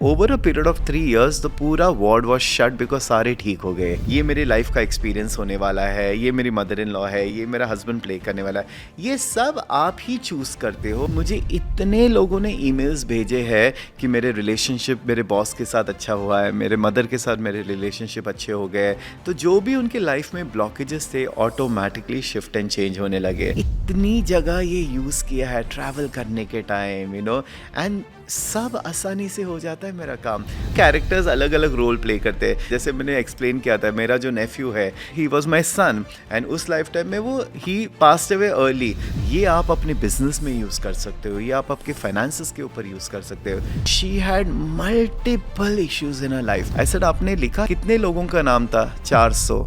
Over a period of 3 years the पूरा ward was shut because सारे ठीक हो गए। ये मेरी लाइफ का एक्सपीरियंस होने वाला है, ये मेरी मदर इन लॉ है, ये मेरा हस्बैंड प्ले करने वाला है, ये सब आप ही चूज करते हो। मुझे इतने लोगों ने ईमेल्स भेजे हैं कि मेरे रिलेशनशिप मेरे बॉस के साथ अच्छा हुआ है, मेरे मदर के साथ मेरे रिलेशनशिप अच्छे हो गए। तो जो भी उनके लाइफ में ब्लॉकेजेस थे ऑटोमेटिकली शिफ्ट एंड चेंज होने लगे। इतनी जगह ये यूज़ किया है ट्रैवल करने के टाइम, एंड सब आसानी से हो जाता है मेरा काम। कैरेक्टर्स अलग अलग रोल प्ले करते हैं। जैसे मैंने एक्सप्लेन किया था, मेरा जो नेफ्यू है he was my son, and उस लाइफ टाइम में वो ही पास्ड अवे अर्ली। ये आप अपने बिजनेस में यूज़ कर सकते हो, ये आप आपके फाइनेंसेस के ऊपर यूज़ कर सकते हो। She had multiple issues in her life. ऐसा आपने लिखा कितने लोगों का नाम था? 400।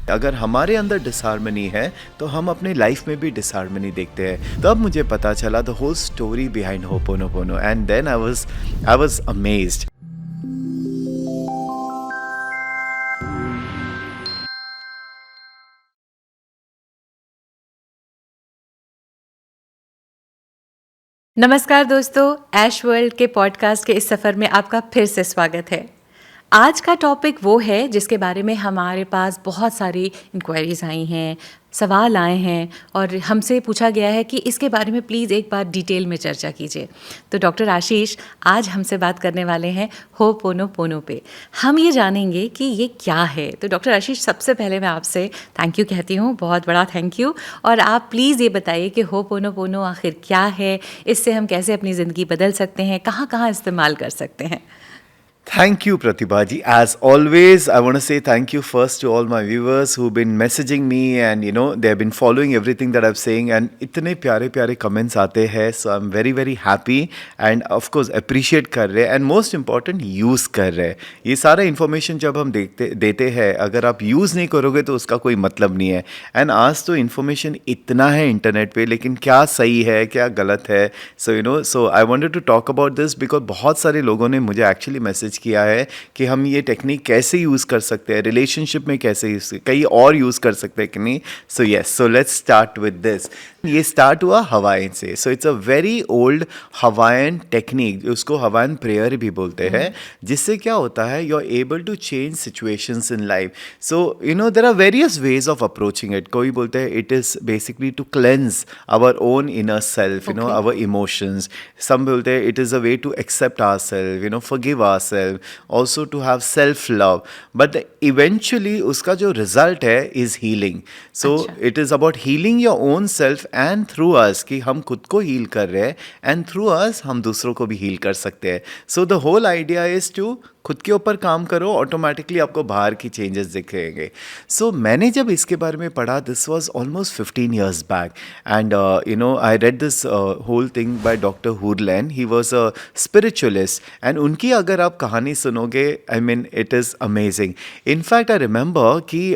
अगर हमारे अंदर डिसहार्मनी है तो हम अपने लाइफ में भी डिसहार्मनी देखते हैं। तब मुझे पता चला the whole story behind ho'oponopono, and then I was amazed. नमस्कार दोस्तों, ऐश वर्ल्ड के पॉडकास्ट के इस सफ़र में आपका फिर से स्वागत है। आज का टॉपिक वो है जिसके बारे में हमारे पास बहुत सारी इंक्वायरीज़ आई हैं, सवाल आए हैं और हमसे पूछा गया है कि इसके बारे में प्लीज़ एक बार डिटेल में चर्चा कीजिए। तो डॉक्टर आशीष आज हमसे बात करने वाले हैं होपोनोपोनो पे। हम ये जानेंगे कि ये क्या है। तो डॉक्टर आशीष, सबसे पहले मैं आपसे थैंक यू कहती हूँ, बहुत बड़ा थैंक यू। और आप प्लीज़ ये बताइए कि होपोनोपोनो आखिर क्या है, इससे हम कैसे अपनी ज़िंदगी बदल सकते हैं, कहाँ कहाँ इस्तेमाल कर सकते हैं। Thank you, Pratibha ji. As always, I want to say thank you first to all my viewers who've been messaging me, and they've been following everything that I'm saying, and इतने प्यारे प्यारे comments आते हैं, so I'm very very happy and of course appreciate कर रहे हैं, and most important use कर रहे हैं। ये सारा information जब हम देते हैं, अगर आप use नहीं करोगे तो उसका कोई मतलब नहीं है। and आज तो information इतना है इंटरनेट पे, लेकिन क्या सही है क्या गलत है, so I wanted to talk about this because बहुत सारे लोगों ने मुझे actually message किया है कि हम ये टेक्निक कैसे यूज़ कर सकते हैं, रिलेशनशिप में कैसे यूज़, कहीं और यूज़ कर सकते हैं कि नहीं। So let's start with this. ये स्टार्ट हुआ हवाइन से। So it's a very old Hawaiian technique, उसको हवाइन प्रेयर भी बोलते हैं, जिससे क्या होता है, you are able to change situations in life. So there are various ways of approaching it. कोई बोलते हैं it is basically to cleanse our own inner self, our emotions. Some बोलते हैं it is a way to accept our self, forgive our self, also to have self love, but eventually उसका जो result है is healing. So it is about healing your own self and through us, कि हम खुद को heal कर रहे हैं and through us हम दूसरों को भी heal कर सकते हैं। So the whole idea is to खुद के ऊपर काम करो, ऑटोमेटिकली आपको बाहर की चेंजेस दिखेंगे। सो मैंने जब इसके बारे में पढ़ा, this was almost 15 years back, and I read this whole thing by doctor Hew Len. He was a spiritualist, and उनकी अगर आप कहानी सुनोगे, I mean it is amazing. In fact I remember कि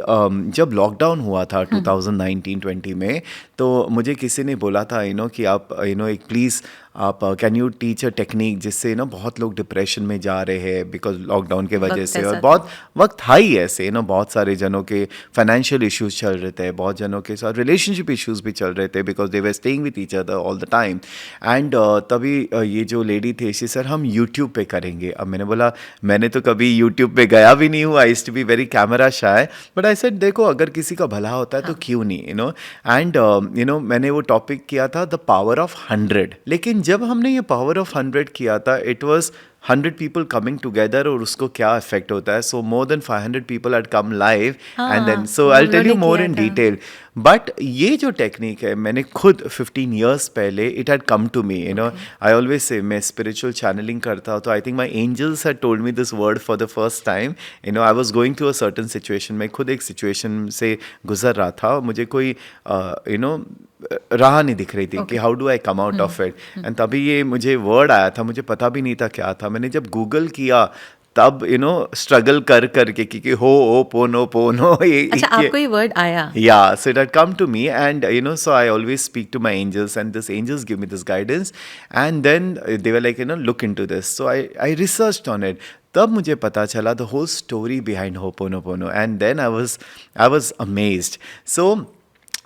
जब लॉकडाउन हुआ था 2019-20 में, तो मुझे किसी ने बोला था कि आप एक प्लीज़ आप can you teach a technique जिससे बहुत लोग डिप्रेशन में जा रहे हैं बिकॉज लॉकडाउन के वजह से, और बहुत वक्त था ही ऐसे बहुत सारे जनों के फाइनेंशियल इश्यूज चल रहे थे, बहुत जनों के साथ रिलेशनशिप इश्यूज भी चल रहे थे because they were staying with each other all the time. And तभी ये जो लेडी थे, शी सर हम यूट्यूब पे करेंगे। अब मैंने बोला मैंने तो कभी यूट्यूब पे गया भी नहीं हूँ, I used to be very camera shy, but I said देखो अगर किसी का भला होता है तो क्यों नहीं, एंड मैंने वो टॉपिक किया था द पावर ऑफ 100। लेकिन जब हमने ये पावर ऑफ 100 किया था, it was 100 people coming together, और उसको क्या इफेक्ट होता है। So more than 500 people had come live, and then so I will tell you more in detail. But ये जो टेक्निक है, मैंने खुद 15 years पहले it had come to me, I always say मैं स्पिरिचुअल चैनलिंग करता हूँ, तो I think my angels had told me this word for the first time. I was going through a certain situation. मैं खुद एक situation से गुजर रहा था, मुझे कोई राह नहीं दिख रही थी कि how do I come out of it, and तभी ये मुझे वर्ड आया था, मुझे पता भी नहीं था क्या था। मैंने जब गूगल किया तब स्ट्रगल कर करके कि हो पोनो पोनो अच्छा, आपको ये वर्ड आया? या so it had come to me, and so I always speak to my angels, and this angels give me this guidance, and then they were like look into this. So I researched on it. तब मुझे पता चला the whole story behind ho'oponopono, and then I was amazed. So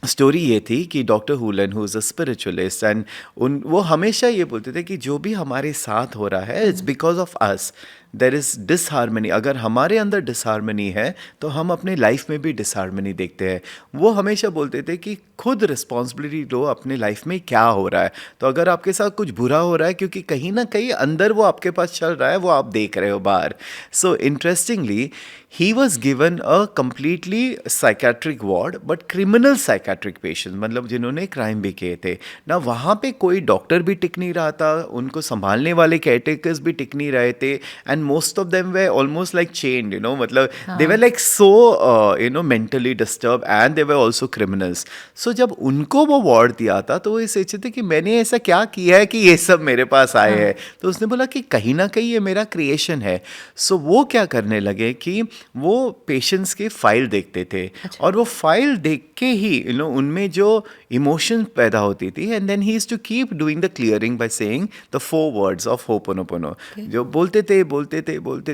story ये थी कि doctor Hew Len who is a spiritualist and उन वो हमेशा ये बोलते थे कि जो भी हमारे साथ हो रहा है it's because of us. There is disharmony, अगर हमारे अंदर डिसहारमनी है तो हम अपने लाइफ में भी डिसहारमनी देखते हैं। वो हमेशा बोलते थे कि खुद रिस्पॉन्सिबिलिटी लो अपने लाइफ में क्या हो रहा है। तो अगर आपके साथ कुछ बुरा हो रहा है, क्योंकि कहीं ना कहीं अंदर वो आपके पास चल रहा है, वो आप देख रहे हो बाहर। सो interestingly he was given a completely psychiatric ward, but criminal psychiatric patient, मतलब जिन्होंने क्राइम भी किए थे ना। वहाँ पे कोई डॉक्टर भी टिक नहीं रहा था, उनको संभालने वाले केयरटेकर्स भी टिक नहीं रहे थे, and most of them were almost like chained, मतलब they were like so mentally disturb and they were also criminals. सो जब उनको वो वार्ड दिया था तो वो ये सोचे थे कि मैंने ऐसा क्या किया है कि ये सब मेरे पास आए हैं। तो उसने बोला कि कहीं ना कहीं ये मेरा क्रिएशन है। सो वो क्या करने लगे कि वो पेशेंट्स के फाइल देखते थे, और वो फाइल देख के ही उनमें जो इमोशन पैदा होती थी, and then he is to keep doing the clearing by saying the 4 words of ho'oponopono, जो बोलते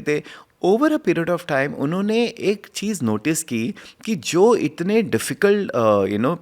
थे। Over a period of time उन्होंने एक चीज़ नोटिस की कि जो इतने डिफ़िकल्ट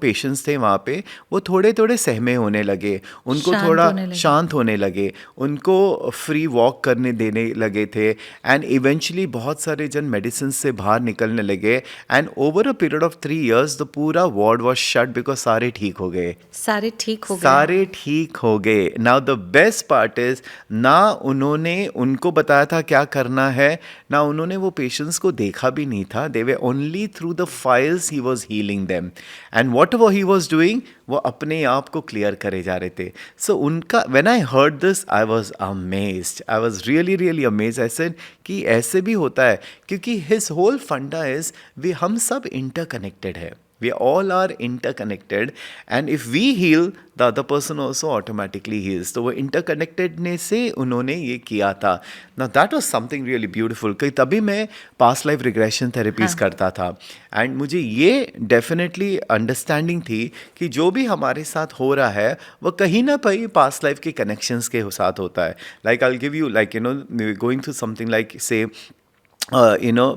पेशेंट्स थे वहाँ पे, वो थोड़े थोड़े सहमे होने लगे, उनको शांत थोड़ा होने लगे। शांत होने लगे, उनको फ्री वॉक करने देने लगे थे, एंड इवेंचुअली बहुत सारे जन मेडिसिन से बाहर निकलने लगे, and over a period of 3 years the पूरा वार्ड वॉज शट बिकॉज सारे ठीक हो गए। सारे ठीक हो गए। सारे ठीक हो गए। Now the best part is, ना उन्होंने उनको बताया था क्या करना है, ना उन्होंने वो पेशेंट्स को देखा भी नहीं था। They were only through the files ही was healing them, and whatever he was doing, वो अपने आप को क्लियर करे जा रहे थे। सो उनका, when I heard this I was amazed, I was really amazed. I said कि ऐसे भी होता है, क्योंकि हिज होल फंडा इज हम सब इंटरकनेक्टेड है। We all are interconnected, and if we heal, the other person also automatically heals. तो वो interconnectedness से उन्होंने ये किया था। Now that was something really beautiful, कि तभी मैं past life regression therapies करता था, and मुझे ये definitely understanding थी कि जो भी हमारे साथ हो रहा है वो कहीं ना कहीं past life के connections के साथ होता है। Like I'll give you, like going through something like say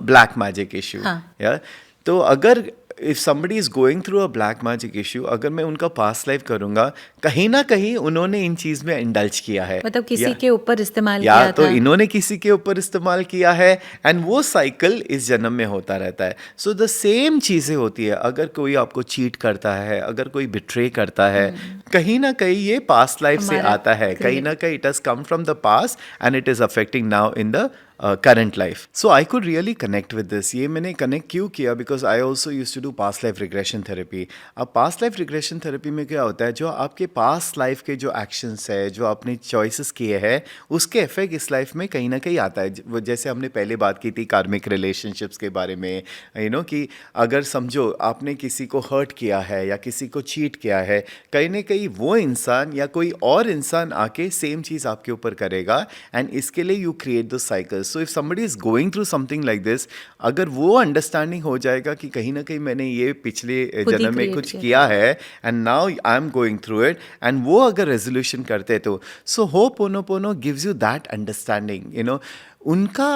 black magic issue, yeah। तो अगर if somebody is going through a black magic issue, अगर मैं उनका पास्ट लाइफ करूंगा, कहीं ना कहीं उन्होंने इन चीज में इंडल्ज किया है, मतलब किसी के ऊपर इस्तेमाल या किया तो था। इन्होंने किसी के ऊपर इस्तेमाल किया है, एंड वो साइकिल इस जन्म में होता रहता है। सो द सेम चीज़ें होती है, अगर कोई आपको चीट करता है, अगर कोई बिट्रे करता है, कहीं ना कहीं ये पास्ट लाइफ से हमारा आता है, कहीं ना कहीं it has come from the past and it is affecting now in the current life. So I could really connect with this. ये मैंने कनेक्ट क्यों किया, because I also use to do past life regression therapy. अब past life regression therapy में क्या होता है, जो आपके पास्ट लाइफ के जो एक्शंस है, जो आपने चॉइसेस किए हैं, उसके इफेक्ट इस लाइफ में कहीं ना कहीं आता है। वो जैसे हमने पहले बात की थी कार्मिक रिलेशनशिप्स के बारे में, कि अगर समझो आपने किसी को हर्ट किया है या किसी को चीट किया है, कहीं ना कहीं वो इंसान या कोई और इंसान आके सेम चीज़ आपके ऊपर करेगा, एंड इसके लिए you create the cycle. So if somebody is going through something like this, अगर वो अंडरस्टैंडिंग हो जाएगा कि कहीं ना कहीं मैंने ये पिछले खुद ही जन्म में create कुछ किया। किया है, and now I am going through it, and वो अगर रेजोल्यूशन करते तो, so ho'oponopono gives you that understanding. उनका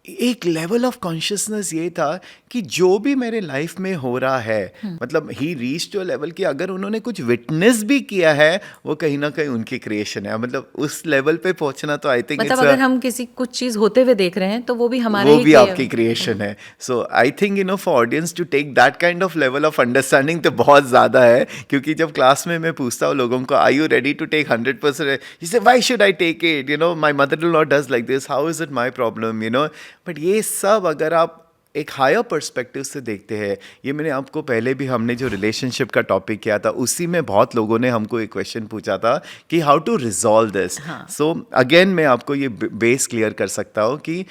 एक लेवल ऑफ कॉन्शियसनेस ये था कि जो भी मेरे लाइफ में हो रहा है, मतलब ही रीच टू लेवल कि अगर उन्होंने कुछ विटनेस भी किया है, वो कहीं ना कहीं उनकी क्रिएशन है। मतलब उस लेवल पे पहुंचना तो आई थिंक मतलब अगर हम किसी कुछ चीज होते हुए देख रहे हैं तो वो भी हमारे वो ही भी किए आपकी क्रिएशन है। So I think for audience to take that kind of level of understanding तो बहुत ज़्यादा है, क्योंकि जब क्लास में मैं पूछता हूँ लोगों को, I you ready to take 100%, so why should I take it, my mother in law does like this, how is it my problem, but ये सब अगर आप एक हायर पर्सपेक्टिव से देखते हैं, ये मैंने आपको पहले भी, हमने जो रिलेशनशिप का टॉपिक किया था उसी में बहुत लोगों ने हमको एक क्वेश्चन पूछा था कि how to resolve this. So again मैं आपको ये बेस क्लियर कर सकता हूँ कि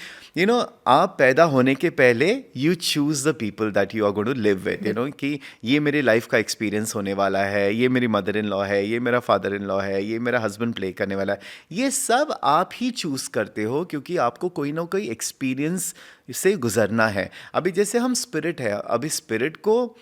आप पैदा होने के पहले you choose the people that you are going to live with, कि ये मेरी लाइफ का एक्सपीरियंस होने वाला है, ये मेरी मदर इन लॉ है, ये मेरा फादर इन लॉ है, ये मेरा हस्बैंड प्ले करने वाला है। ये सब आप ही चूज करते हो, क्योंकि आपको कोई ना कोई एक्सपीरियंस से गुजरना है। अभी जैसे हम स्पिरिट है, अभी स्पिरिट को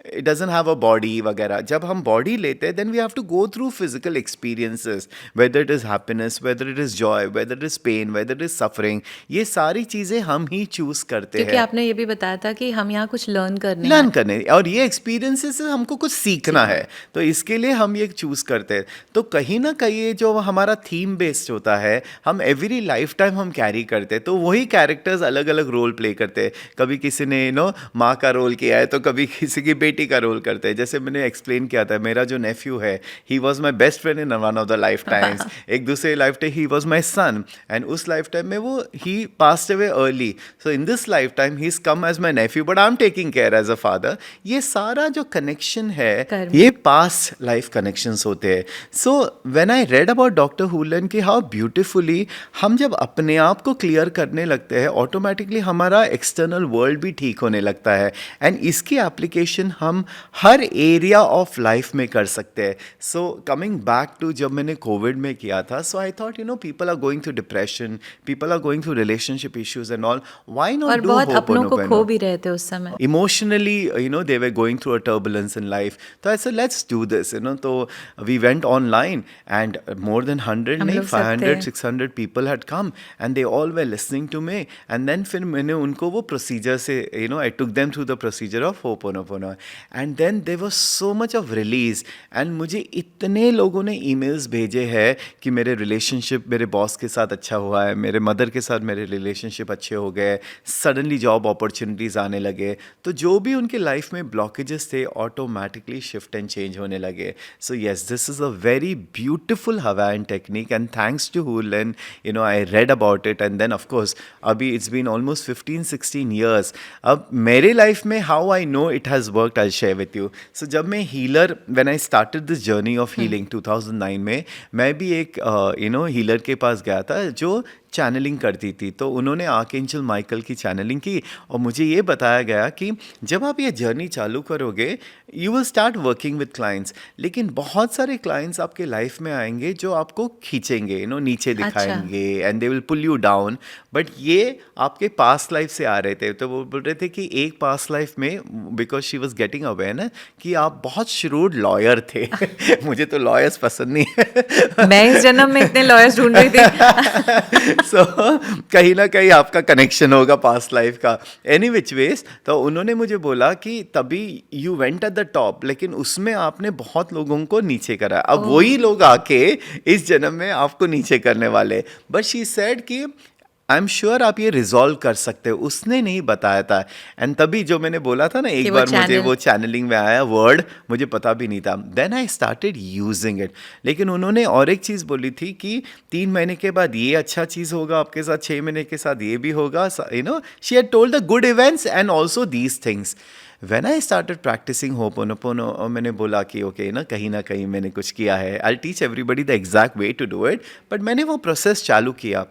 it doesn't have a body वगैरह. जब हम बॉडी लेते हैं then we have to go through physical experiences, whether it is happiness, whether it is joy, whether it is pain, whether it is suffering. ये सारी चीज़ें हम ही चूज करते क्योंकि हैं, आपने ये भी बताया था कि हम यहाँ कुछ लर्न करने लर्न आए करने, और ये एक्सपीरियंसेस से हमको कुछ सीखना है, तो इसके लिए हम ये चूज करते हैं. तो कहीं ना कहीं ये जो हमारा थीम बेस्ड होता है, हम एवरी लाइफ टाइम हम कैरी करते हैं, तो वही कैरेक्टर्स अलग अलग रोल प्ले करते हैं. कभी किसी ने माँ का रोल किया है, तो कभी किसी की बेटी का रोल करते हैं. जैसे मैंने एक्सप्लेन किया था, मेरा जो नेफ्यू है, he was my best friend in one of the lifetimes. एक दूसरे lifetime he was my son, and उस लाइफ टाइम में वो ही passed away early. So in this lifetime he is come as my nephew, but I am taking care as a father. ये सारा जो connection है, कर्म. ये पास्ट लाइफ कनेक्शंस होते हैं. So when I read about doctor Hew Len कि how beautifully हम जब अपने आप को क्लियर करने लगते हैं, ऑटोमेटिकली हमारा एक्सटर्नल वर्ल्ड भी ठीक होने लगता है, एंड इसकी एप्लीकेशन हम हर एरिया ऑफ लाइफ में कर सकते हैं. सो कमिंग बैक टू जब मैंने कोविड में किया था, so I thought people are going through depression, people are going through relationship issues and all, why not और डू बहुत अपनों को होपोनोपोनो. खो भी रहे थे उस समय. Emotionally, they were going through a turbulence in life. So I said, let's do this. So we went online, and more than 100 हम नहीं, लोग सब 500 थे. 600 people had come, and they all were listening to me. And then फिर मैंने उनको वो procedure से, I took them through the procedure of Ho'oponopono, and then there was so much of release. And मुझे इतने लोगों ने emails भेजे हैं कि मेरे relationship मेरे boss के साथ अच्छा हुआ है, मेरे mother के साथ मेरे relationship अच्छे हो गए, suddenly job opportunities आने लगे. तो जो भी उनके लाइफ में ब्लॉकेजेस थे, ऑटोमेटिकली शिफ्ट एंड चेंज होने लगे. So yes, this is a very beautiful Hawaiian technique, and thanks to Hew Len, I read about it, and then of course अभी इट्स बीन ऑलमोस्ट 15-16 ईयर्स. अब मेरे लाइफ में how I know it has worked, I share with you. So जब मैं healer, when I started this journey of healing 2009 में, मैं भी एक हीलर के पास गया था जो चैनलिंग करती थी. तो उन्होंने आर्कएंजल माइकल की चैनलिंग की, और मुझे ये बताया गया कि जब आप ये जर्नी चालू करोगे, you will start working with clients, लेकिन बहुत सारे क्लाइंट्स आपके लाइफ में आएंगे जो आपको खींचेंगे, नीचे दिखाएंगे, and they will pull you down. But ये आपके पास्ट लाइफ से आ रहे थे. तो वो बोल रहे थे कि एक पास्ट लाइफ में, because she was getting aware ना, कि आप बहुत श्रूड लॉयर थे. मुझे तो लॉयर्स पसंद नहीं है. मैं इस जन्म में इतने लॉयर्स ढूंढ रही थी. So, कहीं ना कहीं आपका कनेक्शन होगा पास्ट लाइफ का. एनी विच वेज, तो उन्होंने मुझे बोला कि तभी you went at the top, लेकिन उसमें आपने बहुत लोगों को नीचे करा. अब वही लोग आके इस जन्म में आपको नीचे करने वाले. बट शी सेड कि आई एम श्योर आप ये रिजॉल्व कर सकते हो. उसने नहीं बताया था. एंड तभी जो मैंने बोला था ना, एक बार मुझे वो चैनलिंग में आया वर्ड, मुझे पता भी नहीं था. Then I started using it. लेकिन उन्होंने और एक चीज़ बोली थी कि 3 महीने के बाद ये अच्छा चीज़ होगा आपके साथ, 6 महीने के साथ ये भी होगा. She had told the good events and also these things. When I started practicing Ho'oponopono, और मैंने बोला कि ओके कहीं ना कहीं मैंने कुछ किया है. I'll teach everybody the exact way to do it. But मैंने वो प्रोसेस चालू किया.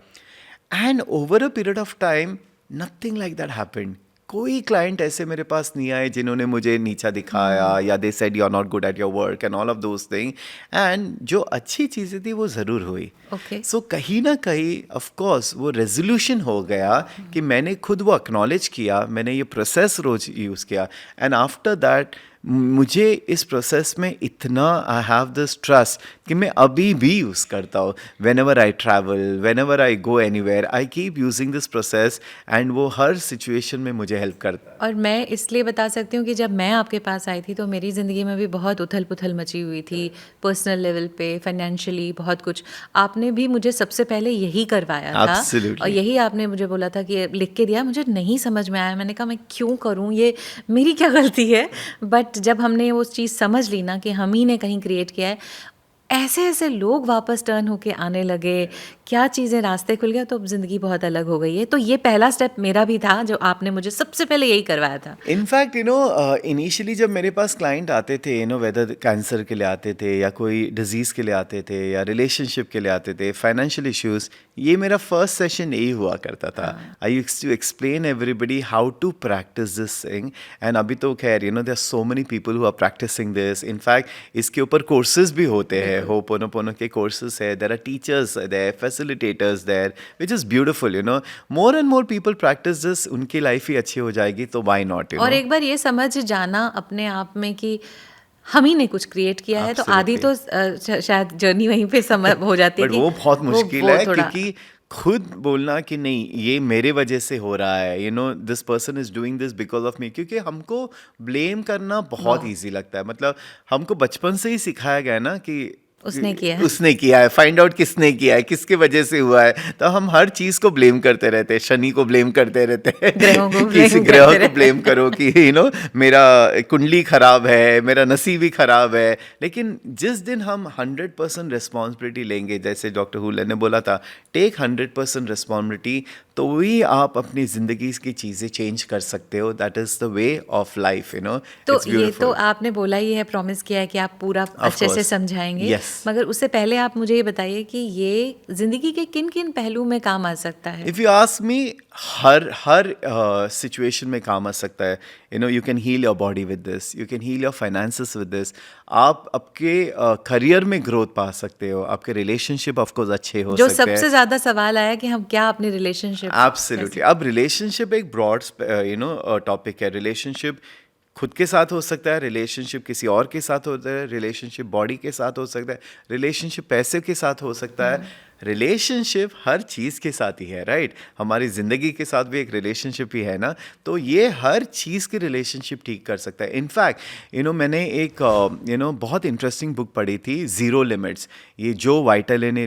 And over a period of time nothing like that happened. कोई क्लाइंट ऐसे मेरे पास नहीं आए जिन्होंने मुझे नीचा दिखाया, या they said you are not good at your work and all of those thing. And जो अच्छी चीज़ें थी वो ज़रूर हुई. सो कहीं ना कहीं ऑफ कोर्स वो रेजोल्यूशन हो गया कि मैंने खुद वो एक्नॉलेज किया, मैंने ये प्रोसेस रोज यूज़ किया. एंड आफ्टर दैट मुझे इस प्रोसेस में इतना आई हैव दिस ट्रस्ट कि मैं अभी भी यूज़ करता हूँ. When ever I travel, when ever I go anywhere, I keep using this process, and वो हर सिचुएशन में मुझे हेल्प करता है. और मैं इसलिए बता सकती हूँ कि जब मैं आपके पास आई थी तो मेरी ज़िंदगी में भी बहुत उथल पुथल मची हुई थी, पर्सनल लेवल पे, फाइनेंशियली, बहुत कुछ. आपने भी मुझे सबसे पहले यही करवाया था. Absolutely. और यही आपने मुझे बोला था कि लिख के दिया. मुझे नहीं समझ में आया, मैंने कहा मैं क्यों करूँ, ये मेरी क्या गलती है. बट जब हमने वो चीज़ समझ ली ना कि हम ही ने कहीं क्रिएट किया है, ऐसे ऐसे लोग वापस टर्न होके आने लगे, क्या चीज़ें, रास्ते खुल गया, तो अब ज़िंदगी बहुत अलग हो गई है. तो ये पहला स्टेप मेरा भी था जो आपने मुझे सबसे पहले यही करवाया था. इनफैक्ट इनिशियली जब मेरे पास क्लाइंट आते थे, वेदर कैंसर के लिए आते थे, या कोई डिजीज़ के लिए आते थे, या रिलेशनशिप के लिए आते थे, फाइनेंशियल इश्यूज़, ये मेरा फर्स्ट सेशन यही हुआ करता था. I used to explain everybody how to practice this thing. And अभी तो खैर there are so many people who are practicing this. In fact इसके ऊपर कोर्सेज भी होते हैं. होपोनोपोनो के कोर्सेज है, there are teachers there, facilitators there, which is beautiful, more and more people practice this, उनकी लाइफ ही अच्छी हो जाएगी, तो व्हाई नॉट, और एक बार ये समझ जाना अपने आप में कि हम ही ने कुछ क्रिएट किया है, तो आधी तो शायद जर्नी वहीं पे समझ हो जाती है बट कि वो बहुत मुश्किल है, थोड़ा क्योंकि खुद बोलना कि नहीं ये मेरे वजह से हो रहा है, this person is doing this because of me, क्योंकि हमको ब्लेम करना बहुत ईजी लगता है। मतलब हमको बचपन से ही सिखाया गया है ना कि उसने किया है, उसने किया है, फाइंड आउट किसने किया है, किसके वजह से हुआ है। तो हम हर चीज को ब्लेम करते रहते हैं, शनि को ब्लेम करते रहते हैं, ग्रहों को किसी blame ग्रह करते को ब्लेम करो कि मेरा कुंडली खराब है, मेरा नसीब ही खराब है। लेकिन जिस दिन हम 100% रिस्पॉन्सिबिलिटी लेंगे, जैसे डॉक्टर हुलन ने बोला था, टेक 100% रिस्पॉन्सिबिलिटी, तो वही आप अपनी जिंदगी की चीजें चेंज कर सकते हो। That is the way of life, तो ये तो आपने बोला ही है, प्रॉमिस किया है कि आप पूरा अच्छे से course. समझाएंगे। Yes. मगर उससे पहले आप मुझे ये बताइए कि ये जिंदगी के किन किन पहलू में काम आ सकता है? इफ यू आस्क मी, हर सिचुएशन में काम आ सकता है। You can heal your body with this, you can heal your finances with this. आप आपके करियर में ग्रोथ पा सकते हो, आपके रिलेशनशिप ऑफ कोर्स अच्छे हो जो सकते हैं। सबसे ज्यादा सवाल आया कि हम क्या अपनी रिलेशनशिप, एब्सोल्युटली। अब रिलेशनशिप एक ब्रॉड टॉपिक है। रिलेशनशिप खुद के साथ हो सकता है, रिलेशनशिप किसी और के साथ होता है, रिलेशनशिप बॉडी के साथ हो सकता है, रिलेशनशिप पैसे के साथ हो सकता है। रिलेशनशिप हर चीज़ के साथ ही है, राइट? हमारी ज़िंदगी के साथ भी एक रिलेशनशिप ही है ना, तो ये हर चीज़ की रिलेशनशिप ठीक कर सकता है। इनफैक्ट मैंने एक बहुत इंटरेस्टिंग बुक पढ़ी थी, ज़ीरो लिमिट्स। ये जो वाइटाले ने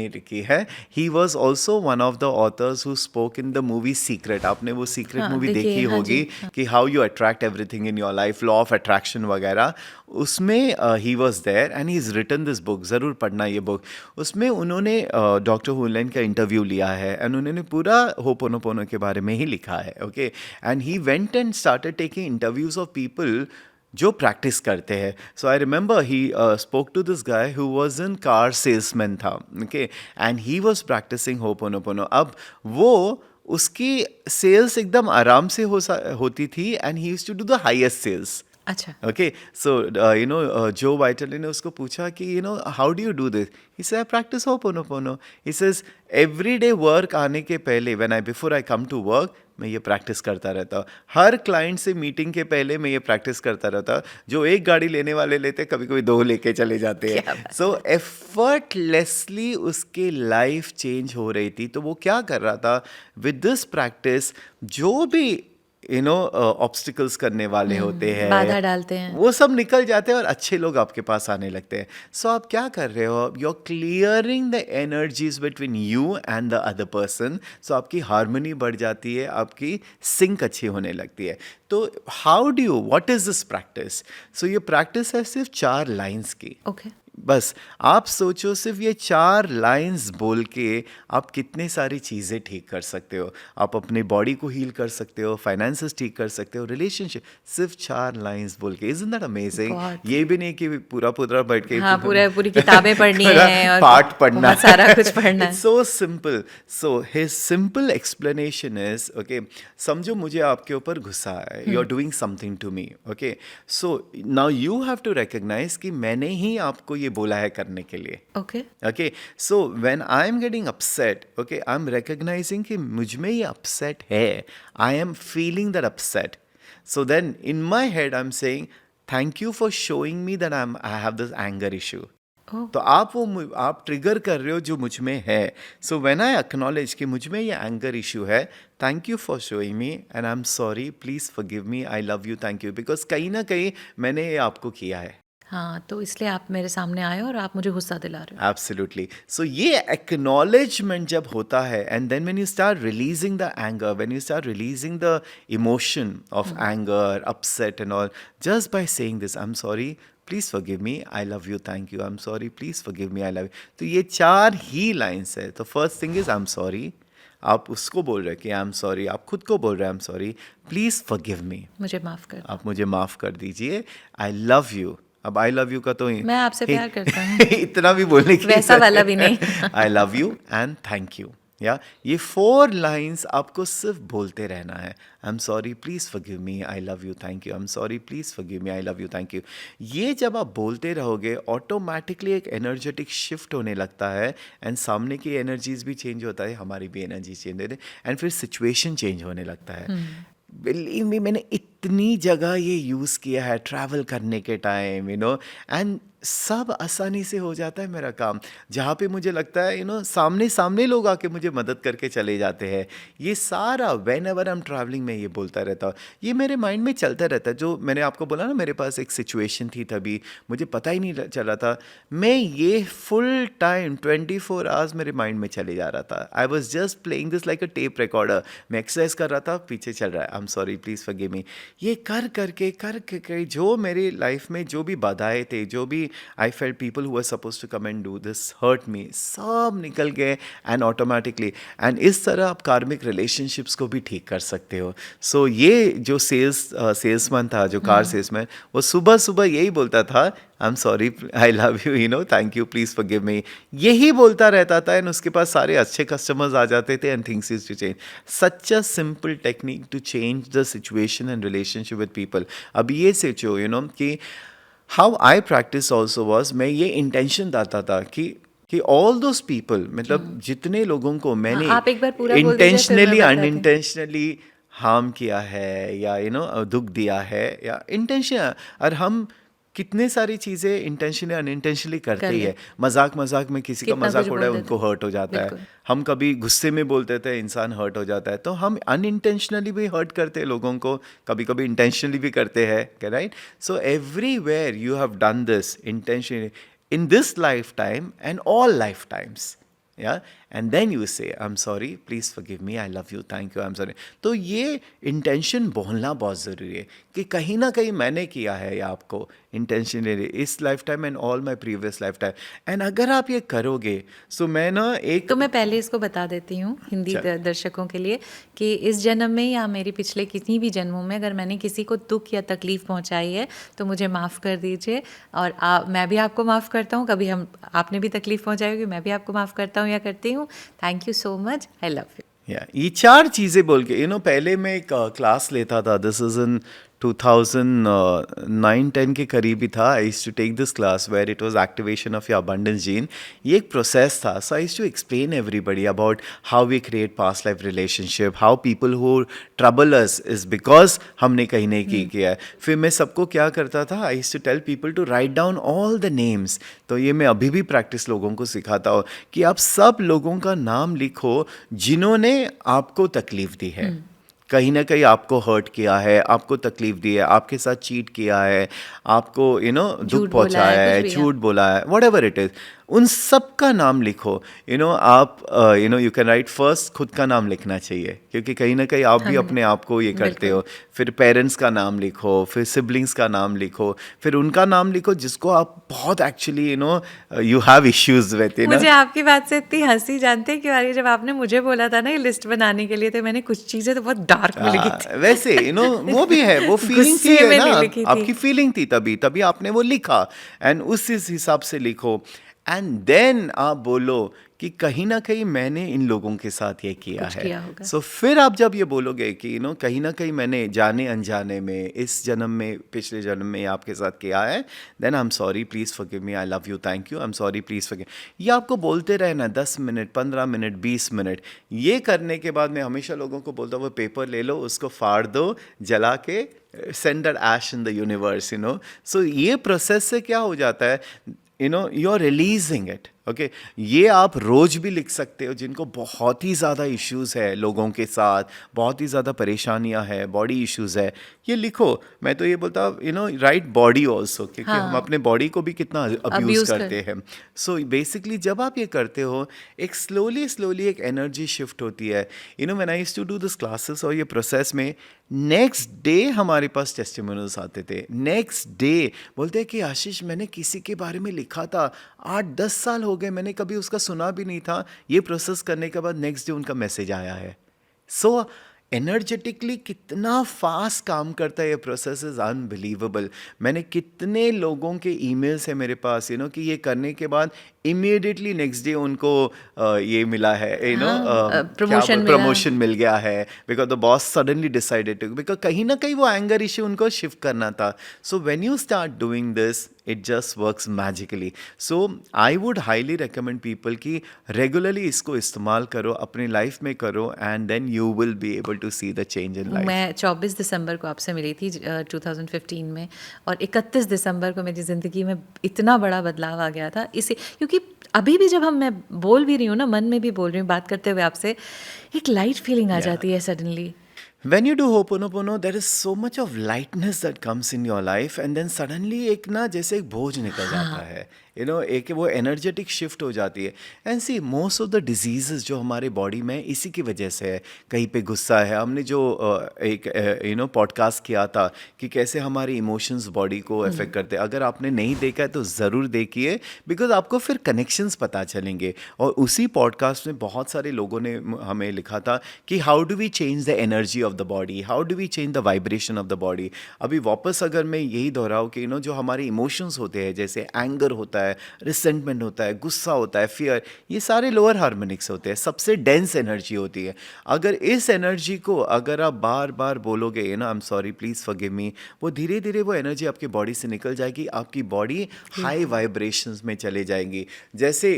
लिखी है। He was also one of the authors who spoke in the movie Secret. आपने वो सीक्रेट मूवी देखी होगी, कि how you attract everything in your life, law of attraction वगैरह। उसमें he was there and he is written this book. ज़रूर पढ़ना ये बुक। उसमें उन्होंने डॉक्टर हुलन का इंटरव्यू लिया है एंड उन्होंने पूरा होपोनोपोनो के बारे में ही लिखा है, okay. And he went and started taking interviews of people जो प्रैक्टिस करते हैं। So I remember he spoke to this guy who was in car salesman था, okay, and he was practicing ho'oponopono. अब वो उसकी सेल्स एकदम आराम से होती थी and he used to do the highest sales. अच्छा, ओके, सो जो वाइटली ने उसको पूछा कि how do you do this? He said I practice ho'oponopono. He says every day work आने के पहले, before I come to work, मैं ये प्रैक्टिस करता रहता हूँ। हर क्लाइंट से मीटिंग के पहले मैं ये प्रैक्टिस करता रहता हूँ। जो एक गाड़ी लेने वाले लेते, कभी कभी 2 लेके चले जाते हैं। सो एफर्टलेसली उसकी लाइफ चेंज हो रही थी। तो वो क्या कर रहा था विद दिस प्रैक्टिस? जो भी ऑब्स्टिकल्स करने वाले होते हैं, बाधा डालते हैं, वो सब निकल जाते हैं और अच्छे लोग आपके पास आने लगते हैं। सो आप क्या कर रहे हो? You are clearing the energies between you and the other person. So आपकी हार्मनी बढ़ जाती है, आपकी सिंक अच्छी होने लगती है। तो how do you, what is this practice? So ये प्रैक्टिस है सिर्फ 4 लाइन्स की। ओके। बस आप सोचो, सिर्फ ये 4 लाइंस बोल के आप कितनी सारी चीज़ें ठीक कर सकते हो। आप अपने बॉडी को हील कर सकते हो, फाइनेंसेस ठीक कर सकते हो, रिलेशनशिप, सिर्फ 4 लाइंस बोल के। Isn't that amazing? ये भी नहीं कि पूरा बैठ के पूरी किताबें पढ़नी है और पाठ पढ़ना है, सारा कुछ पढ़ना है। It's so simple. So his simple explanation is, okay, समझो मुझे आपके ऊपर गुस्सा है, you're doing something to me, okay, so now you have to recognize कि मैंने ही आपको ये बोला है करने के लिए, okay, so when I'm getting upset, okay, I'm recognizing कि मुझ में ये upset है, I am feeling that upset, so then in my head I'm saying thank you for showing me that I have this anger issue. तो आप trigger कर रहे हो जो मुझ में है। सो व्हेन आई एक्नॉलेज कि मुझ में ये एंगर इशू है, thank you for showing me and I am sorry, please forgive me, I love you, thank you, because कहीं ना कहीं मैंने ये आपको किया है। हाँ, तो इसलिए आप मेरे सामने आए और आप मुझे गुस्सा दिला रहे हो। एब्सोल्युटली। सो ये एक्नॉलेजमेंट जब होता है and then when you start releasing the anger, when you start releasing the emotion of anger, upset and all, just by saying this, I am sorry, please forgive me, I love you, thank you, I am sorry, please forgive me, I love you. तो ये 4 ही lines है। तो first thing is I am sorry, आप उसको बोल रहे हैं कि आई एम सॉरी, आप खुद को बोल रहे हैं आई एम सॉरी, प्लीज़ फॉरगिव मी, मुझे माफ़ कर, आप मुझे माफ़ कर दीजिए, आई लव यू। अब आई लव यू का तो मैं आपसे प्यार करता हूँ इतना भी बोलने की वैसा वाला भी नहीं। आई love you and thank you, या ये 4 लाइंस आपको सिर्फ बोलते रहना है। आई am sorry, please forgive me, I love you, thank you, I am sorry, please forgive me, I love you, thank you. ये जब आप बोलते रहोगे ऑटोमेटिकली एक एनर्जेटिक शिफ्ट होने लगता है, एंड सामने की एनर्जीज भी चेंज होता है, हमारी भी एनर्जी चेंज होती है, एंड फिर सिचुएशन चेंज होने लगता है। बिलीव मी, मैंने इतनी जगह ये यूज़ किया है ट्रैवल करने के टाइम, एंड सब आसानी से हो जाता है मेरा काम। जहाँ पे मुझे लगता है सामने सामने लोग आके मुझे मदद करके चले जाते हैं। ये सारा when ever I am travelling में ये बोलता रहता हूँ, ये मेरे माइंड में चलता रहता है। जो मैंने आपको बोला ना, मेरे पास एक सिचुएशन थी, तभी मुझे पता ही नहीं चला था, मैं ये फुल टाइम 24 आवर्स मेरे माइंड में चले जा रहा था। I was just playing this like a tape recorder. मैं एक्सरसाइज कर रहा था, पीछे चल रहा है, आई एम सॉरी, प्लीज़ फॉरगिव मी। ये कर करके जो मेरी लाइफ में जो भी बाधाएं थे, जो भी I felt people who are suppose to come and do this hurt me, सब निकल गए, एंड ऑटोमेटिकली, एंड इस तरह आप कार्मिक रिलेशनशिप्स को भी ठीक कर सकते हो। सो ये जो सेल्समैन था, जो कार सेल्समैन, वो सुबह सुबह यही बोलता था, आई am sorry, I love you, thank you, please forgive मी, यही बोलता रहता था, एंड उसके पास सारे अच्छे कस्टमर्स आ जाते थे, and things used to change. Such a simple technique to change the situation and relationship with people. अब ये सोचो कि how I practice also was, मैं ये इंटेंशन डालता था कि ऑल दोज पीपल, मतलब जितने लोगों को मैंने आप एक बार पूरा बोल दीजिए, फिर मैं इंटेंशनली बताती हूँ। अनइंटेंशनली हार्म किया है, या दुख दिया है, या इंटेंशन, और हम कितने सारी चीज़ें इंटेंशनली अनइंटेंशनली करते कर ही ले। है। मजाक मजाक में किसी का कितना मजाक कुछ उड़ा है, बोल उनको देते। हर्ट हो जाता है। बिल्कुल। हम कभी गुस्से में बोलते थे, इंसान हर्ट हो जाता है। तो हम अनइंटेंशनली भी हर्ट करते हैं लोगों को, कभी कभी इंटेंशनली भी करते हैं, right? So everywhere you have done this intentionally in this lifetime and all lifetimes, yeah, and then you say I'm sorry, please forgive me, I love you, thank you, I'm sorry। तो ये intention बोलना बहुत ज़रूरी है कि कहीं ना कहीं मैंने किया है, या आपको इंटेंशनली इस life time and all my previous life time, and अगर आप ये करोगे, सो मैं ना एक तो मैं पहले इसको बता देती हूँ हिंदी दर्शकों के लिए कि इस जन्म में या मेरे पिछले किसी भी जन्मों में अगर मैंने किसी को दुख या तकलीफ़ पहुँचाई है तो मुझे माफ़ कर दीजिए, और मैं भी आपको माफ़ करता हूँ। कभी आपने भी तकलीफ़ पहुँचाई होगी, मैं भी आपको माफ़ करता हूँ या करती हूँ। Thank you so much, I love you. ये 4 चीज़ें बोल के पहले मैं एक क्लास लेता था, दिस इज़ इन 2009-10 के करीब ही था। I used to take this class where it was activation of your abundance gene. ये एक प्रोसेस था। So I used to explain everybody about how we create past life relationship, how people who trouble us is because हमने कहीं नहीं किया है। फिर मैं सबको क्या करता था, I used to tell people to write down all the names. तो ये मैं अभी भी प्रैक्टिस लोगों को सिखाता हूँ कि आप सब लोगों का नाम लिखो जिन्होंने आपको तकलीफ दी है, कहीं ना कहीं आपको हर्ट किया है, आपको तकलीफ दी है, आपके साथ चीट किया है, आपको दुख झूठ बोला है, पहुंचाया है, कुछ भी, झूठ बोला है, वट एवर इट इज़, उन सब का नाम लिखो। आप यू कैन राइट फर्स्ट, खुद का नाम लिखना चाहिए, क्योंकि कहीं ना कहीं आप भी अपने आप को ये करते हो। फिर पेरेंट्स का नाम लिखो, फिर सिबलिंग्स का नाम लिखो, फिर उनका नाम लिखो जिसको आप बहुत actually you have issues with. मुझे आपकी बात से इतनी हंसी जानते हैं क्यों आ रही है, जब आपने मुझे बोला था ना ये लिस्ट बनाने के लिए, तो मैंने कुछ चीजें तो बहुत डार्क में लिखी थी। वैसे वो भी है, वो फीलिंग थी, गुस्से है में ना, नहीं लिखी थी। आपकी फीलिंग थी, तभी तभी आपने वो लिखा, एंड उस हिसाब से लिखो, एंड देन आप बोलो कि कहीं ना कहीं मैंने इन लोगों के साथ ये किया कुछ है। किया होगा। सो फिर आप जब ये बोलोगे कि कहीं ना कहीं मैंने जाने अनजाने में, इस जन्म में, पिछले जन्म में आपके साथ किया है, then I am sorry, please forgive me, I love you, thank you, I am sorry, please forgive. ये आपको बोलते रहना 10 मिनट, 15 मिनट, 20 मिनट। ये करने के बाद मैं हमेशा लोगों को बोलता हूँ, वो पेपर ले लो, उसको फाड़ दो, जला के send that ash in the universe, so ये प्रोसेस से क्या हो जाता है, you are releasing it. Okay, ये आप रोज भी लिख सकते हो। जिनको बहुत ही ज़्यादा इश्यूज़ है लोगों के साथ, बहुत ही ज़्यादा परेशानियां है, बॉडी इश्यूज़ है, ये लिखो। मैं तो ये बोलता हूँ राइट बॉडी ऑल्सो, क्योंकि हम अपने बॉडी को भी कितना अब्यूज़ करते हैं। सो बेसिकली जब आप ये करते हो, एक स्लोली एक एनर्जी शिफ्ट होती है। When I used to do this classes और ये प्रोसेस में, नेक्स्ट डे हमारे पास टेस्टिमोनियल्स आते थे। नेक्स्ट डे बोलते हैं कि आशीष, मैंने किसी के बारे में लिखा था, 8-10 साल हो गए, मैंने कभी उसका सुना भी नहीं था, ये प्रोसेस करने के बाद नेक्स्ट डे उनका मैसेज आया है। सो एनर्जेटिकली कितना फास्ट काम करता है ये प्रोसेस इज़ अनबिलीवेबल। मैंने कितने लोगों के ईमेल्स है मेरे पास कि ये करने के बाद इमीडिएटली नेक्स्ट डे उनको ये मिला है हाँ, क्या प्रमोशन मिला। प्रमोशन मिल गया है, because the boss suddenly decided to, because कहीं ना कहीं वो एंगर इश्यू उनको शिफ्ट करना था। So when you start doing this it just works magically. So I would highly recommend people कि रेगुलरली इसको इस्तेमाल करो, अपनी लाइफ में करो, and then you will be able to see the change in life. मैं 24 दिसंबर को आपसे मिली थी 2015 में, और 31 दिसंबर को मेरी ज़िंदगी में इतना बड़ा बदलाव आ गया था इसे, क्योंकि अभी भी जब मैं बोल भी रही हूँ ना, मन में भी बोल रही हूँ बात करते हुए आपसे, एक लाइट फीलिंग आ जाती है suddenly. When you do Ho'oponopono, there is so much of lightness that comes in your life, and then suddenly एक ना जैसे एक बोझ निकल जाता है, एक वो एनर्जेटिक शिफ्ट हो जाती है। And see most of the diseases जो हमारे बॉडी में इसी की वजह से है। कहीं पे गुस्सा है, हमने जो एक पॉडकास्ट किया था कि कैसे हमारे इमोशंस बॉडी को अफेक्ट करते हैं, अगर आपने नहीं देखा है तो ज़रूर देखिए, बिकॉज आपको फिर कनेक्शंस पता चलेंगे। और उसी पॉडकास्ट में बहुत सारे लोगों ने हमें लिखा था कि how do we change the energy of the body, how do we change the vibration of the body. अभी वापस अगर मैं यही दोहराऊँ कि जो हमारे इमोशंस होते हैं, जैसे एंगर होता है, रिसेंटमेंट होता है, गुस्सा होता है, फियर, ये सारे लोअर हार्मोनिक्स होते हैं, सबसे डेंस एनर्जी होती है। अगर इस एनर्जी को अगर आप बार बार बोलोगे आई एम सॉरी, प्लीज़ फॉरगिव मी, वो धीरे धीरे वो एनर्जी आपकी बॉडी से निकल जाएगी, आपकी बॉडी हाई वाइब्रेशंस में चले जाएंगी। जैसे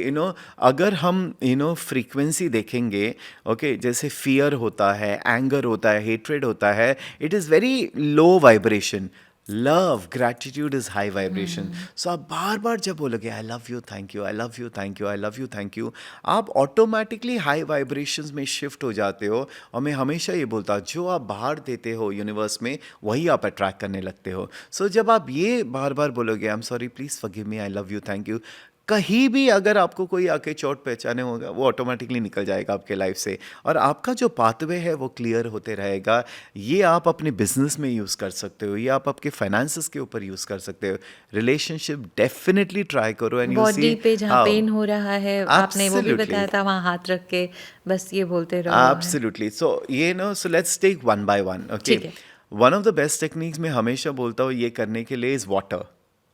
अगर हम फ्रीक्वेंसी देखेंगे, ओके, जैसे फियर होता है, एंगर होता है, हेट्रेड होता है, it is very low vibration. Love, gratitude is high vibration. So आप बार बार जब बोलोगे I love you, thank you, I love you, thank you, I love you, thank you, आप ऑटोमेटिकली हाई वाइब्रेशंस में शिफ्ट हो जाते हो। और मैं हमेशा ये बोलता हूँ, जो आप बाहर देते हो यूनिवर्स में, वही आप अट्रैक्ट करने लगते हो। सो जब आप ये बार बार बोलोगे आई am sorry, please forgive me, I love you, thank you, कहीं भी अगर आपको कोई आके चोट पहचाने होगा, वो ऑटोमेटिकली निकल जाएगा आपके लाइफ से, और आपका जो पाथवे है वो क्लियर होते रहेगा। ये आप अपने बिजनेस में यूज़ कर सकते हो, ये आप आपके फाइनेंसेस के ऊपर यूज़ कर सकते हो। रिलेशनशिप डेफिनेटली ट्राई करो, एंड यू बॉडी सी पे जहाँ पेन हो रहा है, आपने वो भी Absolutely. बताया था, वहाँ हाथ रख के बस ये बोलते रहो। Absolutely. So so let's take one by one. Okay, ठीक है। One of the best techniques मैं हमेशा बोलता हूँ ये करने के लिए इज़ वाटर।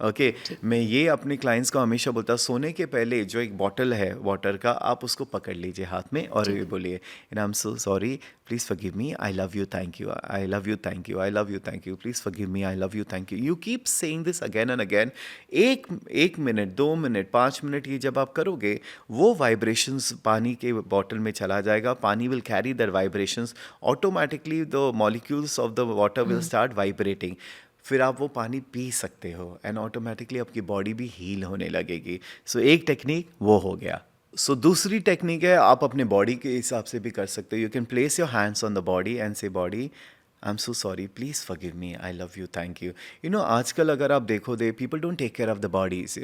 ओके, मैं ये अपने क्लाइंट्स को हमेशा बोलता हूँ, सोने के पहले जो एक बॉटल है वाटर का, आप उसको पकड़ लीजिए हाथ में और ये बोलिए आई am so sorry, please forgive me, I love you, thank you, I love you, thank you, I love you, thank you, please forgive me, I love you, thank you. You keep saying this again and again. एक minute, 2 minute, 5 minute ये जब आप करोगे, वो vibrations पानी के bottle में चला जाएगा, पानी will carry that vibrations, automatically the molecules of the water will start vibrating. फिर आप वो पानी पी सकते हो, एंड ऑटोमेटिकली आपकी बॉडी भी हील होने लगेगी। सो एक टेक्निक वो हो गया। सो दूसरी टेक्निक है, आप अपने बॉडी के हिसाब से भी कर सकते हो। You can place your hands on the body and say body I am so sorry, please forgive me, I love you, thank you. आजकल अगर आप देखो people don't take care of the bodies,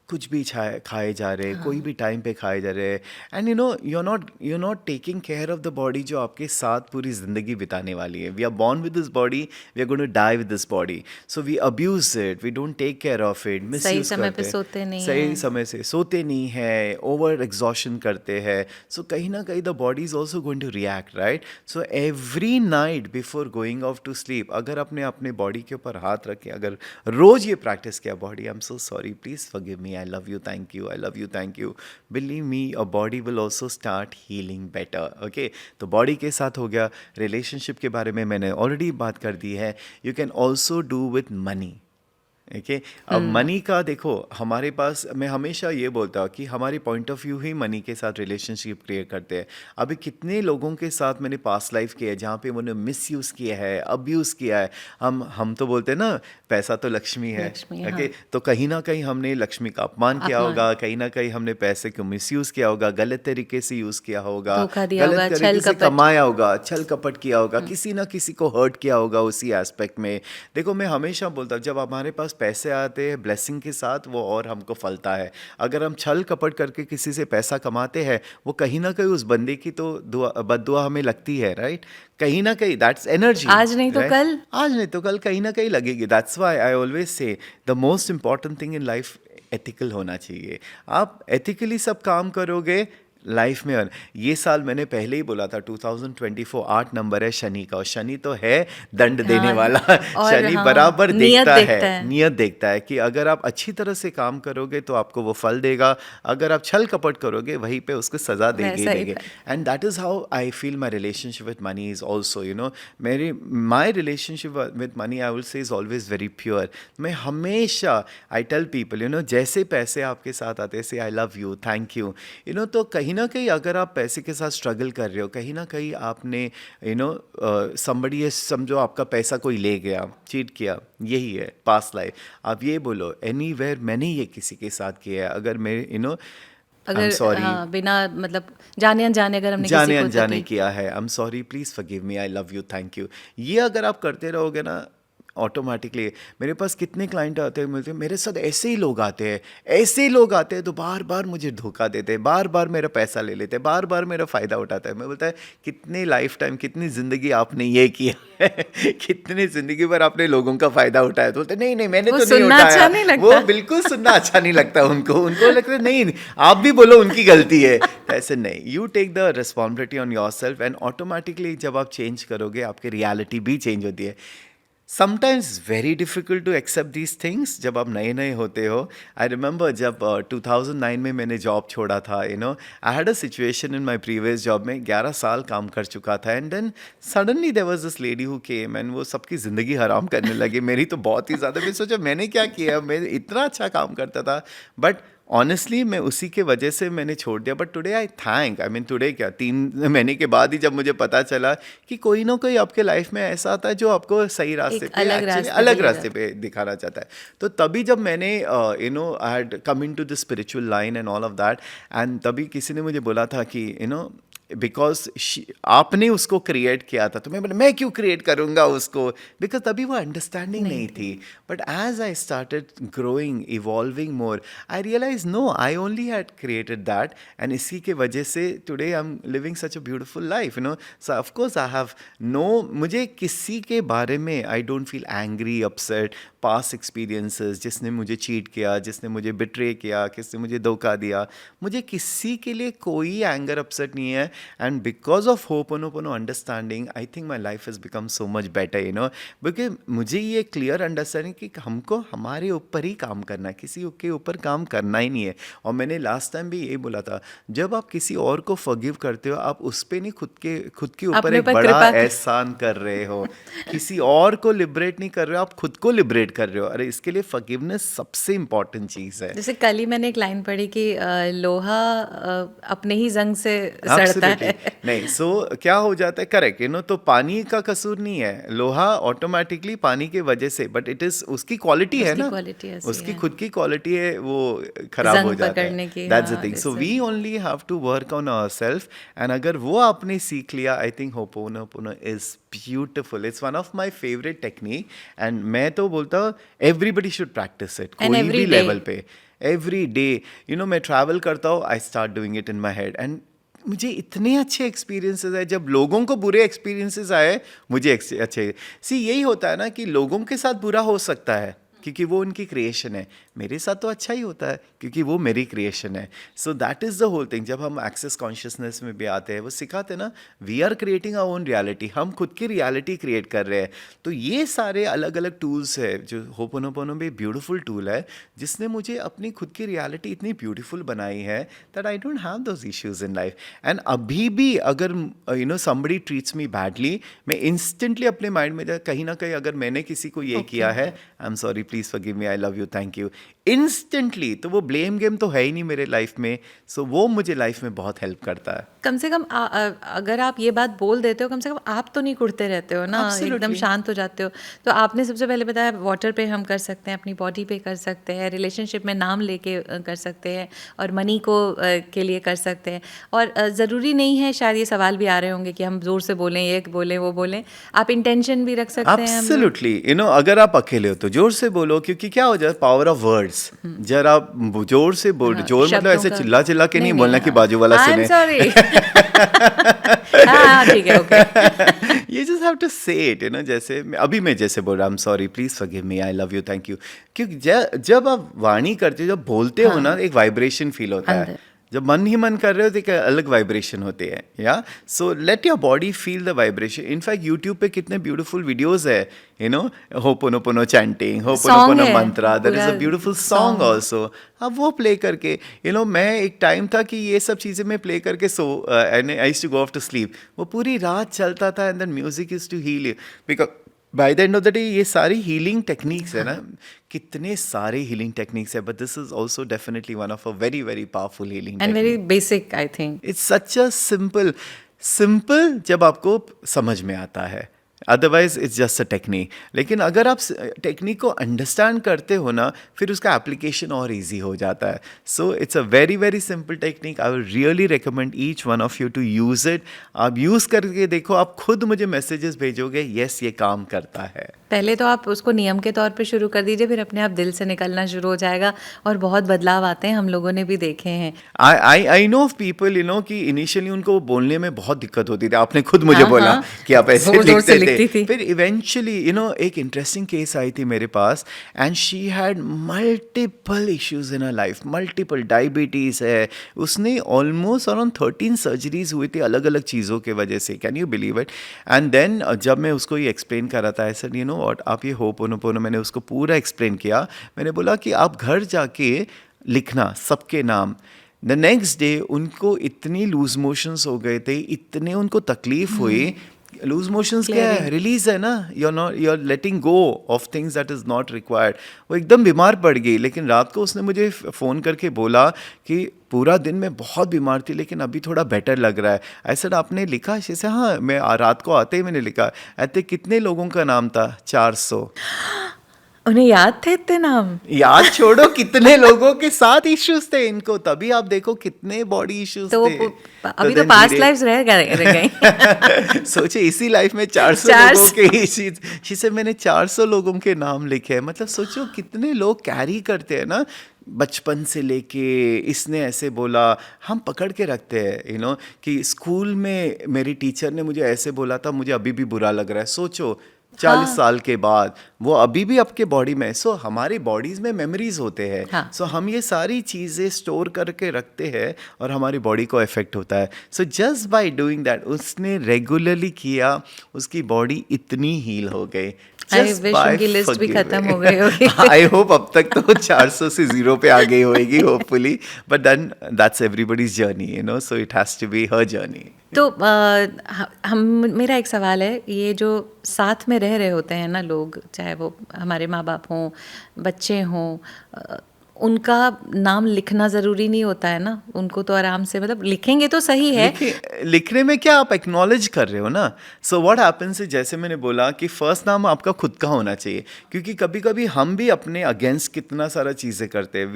कुछ भी खाए जा रहे हैं, कोई भी टाइम पे खाए जा रहे हैं, and you not taking care of the body जो आपके साथ पूरी ज़िंदगी बिताने वाली है। We are born with this body, we are going to die with this body, so we abuse it, we don't take care of it, सही misuse समय पे करते सोते नहीं सही हैं। समय से सोते नहीं है, ओवर एग्जॉशन करते हैं। सो कहीं ना कहीं the body is also going to react, right? So every night before going off to sleep, अगर आपने अपने बॉडी के ऊपर हाथ रखे, अगर रोज ये प्रैक्टिस किया, body I am so sorry, please forgive me, I love you, thank you, I love you, thank you, believe me your body will also start healing better. Okay, तो बॉडी के साथ हो गया। रिलेशनशिप के बारे में मैंने ऑलरेडी बात कर दी है। You can also do with money. Okay, अब मनी का देखो, हमारे पास, मैं हमेशा ये बोलता हूँ कि हमारी point of view he money के साथ रिलेशनशिप क्रिएट करते हैं। अभी कितने लोगों के साथ मैंने पास्ट लाइफ किया है जहाँ पे उन्होंने मिसयूज़ किया है, अब्यूज़ किया है। हम तो बोलते हैं ना, पैसा तो लक्ष्मी है। लक्ष्मी, ओके, हाँ। तो कहीं ना कहीं हमने लक्ष्मी का अपमान किया होगा, कहीं ना कहीं हमने पैसे को मिसयूज़ किया होगा, गलत तरीके से यूज़ किया होगा, धोखा दिया होगा, गलत तरीके छल से कपट। कमाया होगा, छल कपट किया होगा, किसी ना किसी को हर्ट किया होगा उसी एस्पेक्ट में। देखो, मैं हमेशा बोलता हूँ, जब हमारे पास पैसे आते हैं ब्लेसिंग के साथ, वो और हमको फलता है। अगर हम छल कपट करके किसी से पैसा कमाते हैं, वो कहीं ना कहीं उस बंदे की तो बद्दुआ हमें लगती है, राइट? कहीं ना कहीं दैट्स एनर्जी। आज नहीं तो कल। आज नहीं तो कल कहीं ना कहीं लगेगी। दैट्स व्हाई आई ऑलवेज से the most important thing in life ethical होना चाहिए। आप एथिकली सब काम करोगे, लाइफ में। और ये साल मैंने पहले ही बोला था 2024 8 नंबर है शनि का, और शनि तो है दंड देने हाँ, वाला। और शनि हाँ, बराबर नियत देखता देखता है, है। नियत देखता है कि अगर आप अच्छी तरह से काम करोगे तो आपको वो फल देगा, अगर आप छल कपट करोगे वहीं पे उसको सजा देंगे ही वैसा ही देंगे। फल। And that is how I feel my relationship with money is also, you know, मेरी my relationship with money I will say is always very pure. मैं हमेशा I tell people, you know, जैसे पैसे आपके साथ आते say I love you, thank you, you know. तो कहीं ना कहीं अगर आप पैसे के साथ स्ट्रगल कर रहे हो, कहीं ना कहीं आपने, यू नो, समबडी है, समझो आपका पैसा कोई ले गया, चीट किया, यही है पास्ट लाइफ। आप ये बोलो एनीवेयर मैंने ये किसी के साथ किया है, अगर मैं, यू नो, आई एम अगर सॉरी, हाँ, बिना मतलब जाने अनजाने अगर हमने किसी जाने को अनजाने तकलीफ। किया है, आई am sorry, please forgive me, I love you, thank you, ये अगर आप करते रहोगे ना ऑटोमेटिकली। मेरे पास कितने क्लाइंट आते हैं, मिलते हैं, मेरे साथ ऐसे ही लोग आते हैं, ऐसे ही लोग आते हैं तो बार बार मुझे धोखा देते हैं, बार बार मेरा पैसा ले लेते हैं, बार बार मेरा फ़ायदा उठाता है। मैं बोलता है कितने लाइफ टाइम, कितनी ज़िंदगी आपने ये किया है कितनी ज़िंदगी भर आपने लोगों का फ़ायदा उठाया। तो बोलते नहीं नहीं मैंने वो तो नहीं सुनना उठाया। अच्छा नहीं लगता। वो बिल्कुल सुनना अच्छा नहीं लगता उनको, उनको लगता है नहीं आप भी बोलो उनकी गलती है। ऐसे नहीं, you take the responsibility on your self, and automatically जब आप चेंज करोगे आपकी रियलिटी भी चेंज होती है। Sometimes very difficult to accept these things जब आप नए नए होते हो। आई रिमेंबर जब 2009 में मैंने जॉब छोड़ा था, you know, I had a situation in my previous job में, 11 साल काम कर चुका था, and then suddenly there was this lady who came and वो सबकी ज़िंदगी हराम करने लगी, मेरी तो बहुत ही ज़्यादा। मैं सोचा मैंने क्या किया, मैं इतना अच्छा काम करता था, बट ऑनेस्टली मैं उसी के वजह से मैंने छोड़ दिया। But today I mean today क्या, 3 महीने के बाद ही जब मुझे पता चला कि कोई ना कोई आपके लाइफ में ऐसा आता है जो आपको सही रास्ते एक पे, अलग एक्चुअली रास्ते पे अलग ले रास्ते जाता पे दिखाना चाहता है। तो तभी जब मैंने, you know, I had come in to the spiritual line and all of that, and तभी किसी ने मुझे बोला था कि, यू नो, बिकॉज आपने उसको क्रिएट किया था, तो मैं बोला मैं क्यों क्रिएट करूँगा उसको, बिकॉज तभी वो अंडरस्टैंडिंग नहीं थी। But as I started growing, evolving more, I realize no I only had created that, and इसी के वजह से today I am living such a beautiful life, you know. So of course I have no, मुझे किसी के बारे में I don't feel angry, upset, past experiences, जिसने मुझे चीट किया, जिसने मुझे बिट्रे किया, किसने मुझे धोखा दिया, मुझे किसी के लिए कोई एंगर, अपसेट नहीं है। And because of ho'oponopono understanding I think my life has become so much better, you know, because मुझे ये क्लियर अंडरस्टैंडिंग कि हमको हमारे ऊपर ही काम करना है, किसी के ऊपर काम करना ही नहीं है। और मैंने लास्ट टाइम भी यही बोला था, जब आप किसी और को फॉरगिव करते हो आप उस पर नहीं खुद के ऊपर अपने एक ऊपर बड़ा कृपा एहसान कर रहे हो। किसी और को लिबरेट नहीं कर रहे हो, आप खुद को लिबरेट कर रहे हो। अरे इसके लिए फॉरगिवनेस सबसे इंपॉर्टेंट चीज़ है। जैसे कल ही मैंने एक लाइन पढ़ी कि लोहा अपने ही जंग से सड़ता एब्सोल्युटली है। नहीं। सो क्या हो जाता है, करेक्ट, यू नो, तो पानी का कसूर नहीं है, लोहा ऑटोमेटिकली पानी के वजह से, बट इट इज उसकी क्वालिटी है उसकी ना, क्वालिटी ऐसी उसकी है, खुद की क्वालिटी है, वो खराब हो जंग जाता है। पकड़ने की। दैट्स द हाँ, थिंग। सो जैसे we only have to work on our self, and अगर वो आपने सीख लिया, I think ho'oponopono is beautiful, it's one of my favourite technique, and मैं तो बोलता हूँ everybody should practice it, and कोई एवरी भी डे। लेवल पे, एवरी डे। यू नो, मैं ट्रैवल करता हूँ, I start doing it in my head, and मुझे इतने अच्छे एक्सपीरियंसेस आए। जब लोगों को बुरे एक्सपीरियंसेस आए, मुझे अच्छे, सी यही होता है ना कि लोगों के साथ बुरा हो सकता है क्योंकि वो उनकी क्रिएशन है, मेरे साथ तो अच्छा ही होता है क्योंकि वो मेरी क्रिएशन है। So that is the whole thing. जब हम एक्सेस कॉन्शियसनेस में भी आते हैं, वो सिखाते हैं ना, we are creating our own reality, हम खुद की रियलिटी क्रिएट कर रहे हैं। तो ये सारे अलग अलग टूल्स है, जो होपोनोपोनो भी ब्यूटीफुल टूल है, जिसने मुझे अपनी खुद की रियलिटी इतनी ब्यूटीफुल बनाई है that I don't have those issues in life. And अभी भी अगर, you know, somebody treats me badly, मैं इंस्टेंटली अपने माइंड में कहीं ना कहीं अगर मैंने किसी को ये किया है, आई am sorry, please forgive me, I love you, thank you, instantly, तो वो ब्लेम गेम तो है ही नहीं मेरे लाइफ में। सो वो मुझे लाइफ में बहुत हेल्प करता है। कम से कम अगर आप ये बात बोल देते हो, कम से कम आप तो नहीं कुड़ते रहते हो ना, Absolutely. एकदम शांत हो जाते हो। तो आपने सबसे पहले बताया वाटर पे हम कर सकते हैं, अपनी बॉडी पे कर सकते हैं, रिलेशनशिप में नाम लेके कर सकते हैं, और मनी को के लिए कर सकते हैं। और ज़रूरी नहीं है, शायद ये सवाल भी आ रहे होंगे कि हम ज़ोर से बोलें, ये बोलें, वो बोलें, आप इंटेंशन भी रख सकते हैं। एब्सोल्युटली, यू नो, अगर आप अकेले हो तो जोर से बोलो, क्योंकि क्या हो जाए, पावर ऑफ वर्ड्स। जरा जोर से बोल, हाँ, जोर मतलब शब्दों ऐसे का चिल्ला चिल्ला के नहीं बोलना कि हाँ। बाजू वाला आई एम सुने। सॉरी। हाँ ठीक है, okay. You just have to say it, you know, जैसे अभी मैं जैसे बोल रहा हूँ, sorry, please forgive me, I love you, thank you, क्योंकि जब आप वाणी करते हो, जब बोलते हो ना, एक वाइब्रेशन फील होता है। अंदर। जब मन ही मन कर रहे हो तो एक अलग वाइब्रेशन होते हैं, या so let your body feel the vibration. In fact YouTube पे कितने ब्यूटीफुल वीडियोस है, you know, ho'oponopono chanting, ho'oponopono है, मंत्रा, देयर इज अ पूरा ब्यूटीफुल सॉन्ग song। ऑल्सो. अब वो प्ले करके, यू नो, मैं एक टाइम था कि ये सब चीज़ें मैं प्ले करके I used to go off to sleep. वो पूरी रात चलता था and then music is to heal you, because by the end of the day ये सारी हीलिंग टेक्निक्स है ना, कितने सारे हीलिंग टेक्निक्स है, but this is also definitely one of a very very powerful healing and technique. Very basic I think. It's such a simple, simple जब आपको समझ में आता है, otherwise it's just a technique. लेकिन अगर आप टेक्निक को अंडरस्टैंड करते हो ना, फिर उसका एप्लीकेशन और इजी हो जाता है. So it's a very very simple technique. I will really recommend each one of you to use it. आप यूज़ करके देखो, आप खुद मुझे मैसेजेस भेजोगे, यस ये काम करता है. पहले तो आप उसको नियम के तौर पे शुरू कर दीजिए, फिर अपने आप दिल से निकलना शुरू हो जाएगा और बहुत बदलाव आते हैं, हम लोगों ने भी देखे हैं। I know of people, you no, कि इनिशियली उनको बोलने में बहुत दिक्कत होती थी. आपने खुद मुझे हाँ, बोला हाँ। कि आप ऐसे जोर-जोर से लिखते लिखती थे. थी। फिर इवेंचुअली, यू नो, एक इंटरेस्टिंग केस आई थी मेरे पास, and she had multiple issues in her life. Multiple diabetes है, उसने ऑलमोस्ट अराउंड 13 सर्जरीज हुई थी अलग अलग चीज़ों के वजह से. Can you believe it? And then जब मैं उसको ये एक्सप्लेन कर रहा था, ऐसा, यू नो व्हाट, आप ये होपोनोपोनो, मैंने उसको पूरा एक्सप्लेन किया. मैंने बोला कि आप घर जाके लिखना सबके नाम. द नेक्स्ट डे उनको इतनी लूज मोशंस हो गए थे, इतने उनको तकलीफ हुई. लूज मोशंस क्या है? रिलीज है ना, you are letting go off things that is not required. वो एकदम बीमार पड़ गई, लेकिन रात को उसने मुझे फ़ोन करके बोला कि पूरा दिन मैं बहुत बीमार थी लेकिन अभी थोड़ा बेटर लग रहा है. ऐसा आपने लिखा? जैसे हाँ, मैं रात को आते ही मैंने लिखा. ऐसे कितने लोगों का नाम था? 400. उन्हें याद थे इतने नाम? याद छोड़ो, कितने लोगों के साथ इश्यूज थे इनको. तभी आप देखो कितने बॉडी इश्यूज तो थे. अभी तो पास्ट लाइफ्स रह गई। सोचे इसी लाइफ में 400 लोगों के इश्यूज. जिसे मैंने 400 लोगों के नाम लिखे हैं. मतलब सोचो कितने लोग कैरी करते हैं ना, बचपन से लेके. इसने ऐसे बोला, हम पकड़ के रखते हैं, यू नो, कि स्कूल में मेरी टीचर ने मुझे ऐसे बोला था, मुझे अभी भी बुरा लग रहा है. सोचो 40 साल के बाद वो अभी भी आपके बॉडी में. सो हमारी बॉडीज में मेमोरीज होते हैं. हाँ। सो हम ये सारी चीज़ें स्टोर करके रखते हैं और हमारी बॉडी को इफेक्ट होता है. So just by doing that, उसने रेगुलरली किया, उसकी बॉडी इतनी हील हो गई. I wish उनकी लिस्ट भी खत्म हो गई होगी. आई होप अब तक तो 400 से 0 पे आ गई होगी, hopefully. But then that's everybody's journey, you know, so it has to be her journey. तो हम मेरा एक सवाल है, ये जो साथ में रह रहे होते हैं ना लोग, चाहे वो हमारे माँ बाप हों, बच्चे हों, उनका नाम लिखना ज़रूरी नहीं होता है ना? उनको तो आराम से, मतलब लिखेंगे तो सही है. लिखने में क्या, आप एक्नॉलेज कर रहे हो ना. सो व्हाट हैपेंस है, जैसे मैंने बोला कि फर्स्ट नाम आपका खुद का होना चाहिए. क्योंकि कभी कभी हम भी अपने अगेंस्ट कितना सारा चीज़ें करते हैं.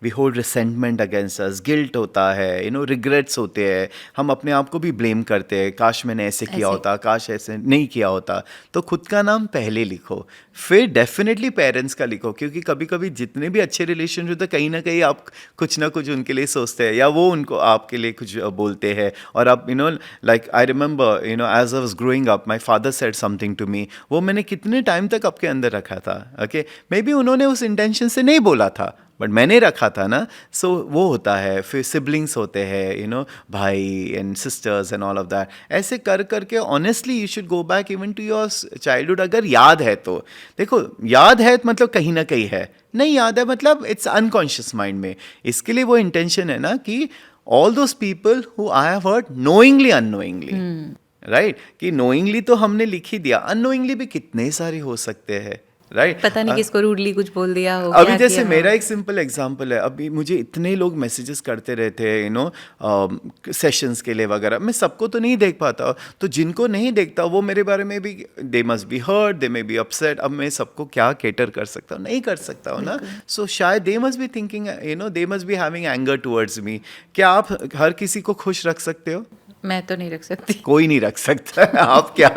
We hold resentment against us, guilt होता है, यू नो, रिग्रेट्स होते हैं. हम अपने आप को भी ब्लेम करते हैं, काश मैंने ऐसे किया होता, काश ऐसे नहीं किया होता. तो खुद का नाम पहले लिखो, फिर डेफिनेटली पेरेंट्स का लिखो. क्योंकि कभी कभी जितने भी अच्छे रिलेशन होते हैं, कहीं ना कहीं आप कुछ ना कुछ उनके लिए सोचते हैं, या वो उनको आपके लिए कुछ बोलते हैं. और आप, you know, like I remember, you know, as I was growing up, my father said something to me. वो मैंने कितने टाइम तक आपके अंदर रखा था. ओके, मे बी उन्होंने उस इंटेंशन से नहीं बोला था, बट मैंने रखा था ना. सो वो होता है. फिर सिबलिंग्स होते हैं, यू नो, भाई and sisters and all of that. ऐसे कर करके honestly you should go back even to your childhood. अगर याद है तो देखो, याद है मतलब कहीं ना कहीं है, नहीं याद है मतलब इट्स अनकॉन्शियस माइंड में. इसके लिए वो इंटेंशन है ना कि all those people who I have hurt knowingly unknowingly, right, कि नोइंगली तो हमने लिख ही दिया, अननोइंगली भी कितने सारे हो सकते हैं. राइट, पता नहीं किसको रूडली कुछ बोल दिया हो. अभी जैसे मेरा एक सिंपल एग्जांपल है. अभी मुझे इतने लोग मैसेजेस करते रहते हैं, यू नो, सेशंस के लिए वगैरह. मैं सबको तो नहीं देख पाता, तो जिनको नहीं देखता वो मेरे बारे में भी, they must be hurt, they may be upset. अब मैं सबको क्या केटर कर सकता हूँ? नहीं कर सकता हूँ ना. सो शायद दे must be thinking, you know, they must be having anger towards me. क्या आप हर किसी को खुश रख सकते हो? मैं तो नहीं रख सकती. कोई नहीं रख सकता. आप क्या,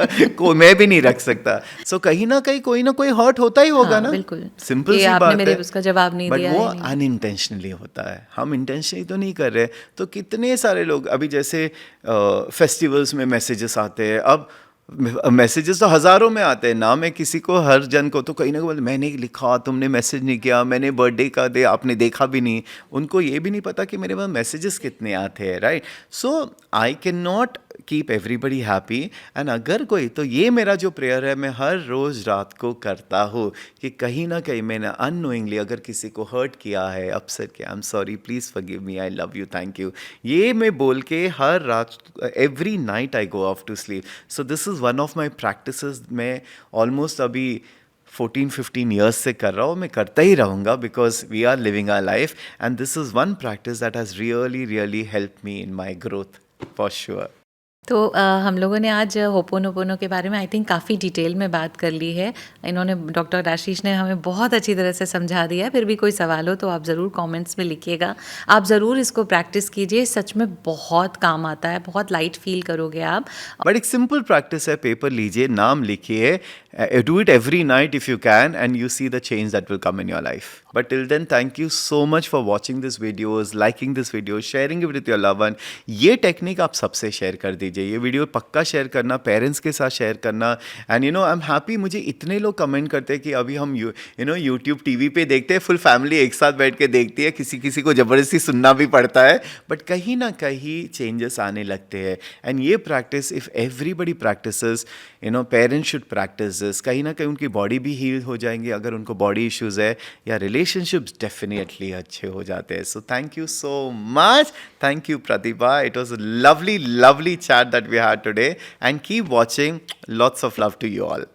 मैं भी नहीं रख सकता. सो कहीं ना कहीं कोई ना कोई हर्ट होता ही होगा. हाँ, ना, बिल्कुल. सिंपल सी आपने बात मेरे है. उसका जवाब नहीं दिया. बट वो अनइंटेंशनली होता है. हम इंटेंशनली तो नहीं कर रहे. तो कितने सारे लोग, अभी जैसे फेस्टिवल्स में मैसेजेस आते हैं. अब मैसेजेस तो हज़ारों में आते हैं ना, मैं किसी को हर जन को तो कहीं ना कहीं मैंने लिखा, तुमने मैसेज नहीं किया, मैंने बर्थडे का दे आपने देखा भी नहीं, उनको ये भी नहीं पता कि मेरे पास मैसेजेस कितने आते हैं, right? So I can not keep everybody happy. And अगर कोई, तो ये मेरा जो प्रेयर है, मैं हर रोज़ रात को करता हूँ कि कहीं ना कहीं मैंने अननोइंगली अगर किसी को हर्ट किया है, अपसेट किया, I am sorry, please forgive me, I love you, thank you, ये मैं बोल के हर रात, every night I go off to sleep. So this is one of my practices. मैं ऑलमोस्ट अभी 14-15 ईयर्स से कर रहा हूँ, मैं करता ही रहूँगा, because we are living our life and this is one practice that has really really help me in my growth for sure. तो हम लोगों ने आज होपोनोपोनो के बारे में आई थिंक काफ़ी डिटेल में बात कर ली है। इन्होंने, डॉक्टर आशीष ने हमें बहुत अच्छी तरह से समझा दिया है। फिर भी कोई सवाल हो तो आप ज़रूर कमेंट्स में लिखिएगा। आप ज़रूर इसको प्रैक्टिस कीजिए, सच में बहुत काम आता है, बहुत लाइट फील करोगे आप। बट एक सिंपल प्रैक्टिस है, पेपर लीजिए, नाम लिखिए, do it every night if you can, and you see the change that will come in your life. But till then, thank you so much for watching this videos, liking this video, sharing it with your love one. ये technique आप सबसे share कर दीजिए, ये video पक्का share करना, parents के साथ शेयर करना। And you know I am happy, मुझे इतने लोग कमेंट करते हैं कि अभी हम यूट्यूब टीवी पे देखते हैं, फुल फैमिली एक साथ बैठ के देखती है, किसी किसी को ज़बरदस्ती सुनना भी पड़ता है, बट कहीं ना कहीं चेंजेस आने लगते हैं। एंड ये practice, if everybody practices, parents should practice this, कहीं ना कहीं उनकी बॉडी भी हील हो जाएंगी, अगर उनको बॉडी इश्यूज़ है, या रिलेशनशिप्स डेफिनेटली अच्छे हो जाते हैं। So thank you so much, thank you Pratibha, it was a lovely lovely chat that we had today, and keep watching. Lots of love to you all.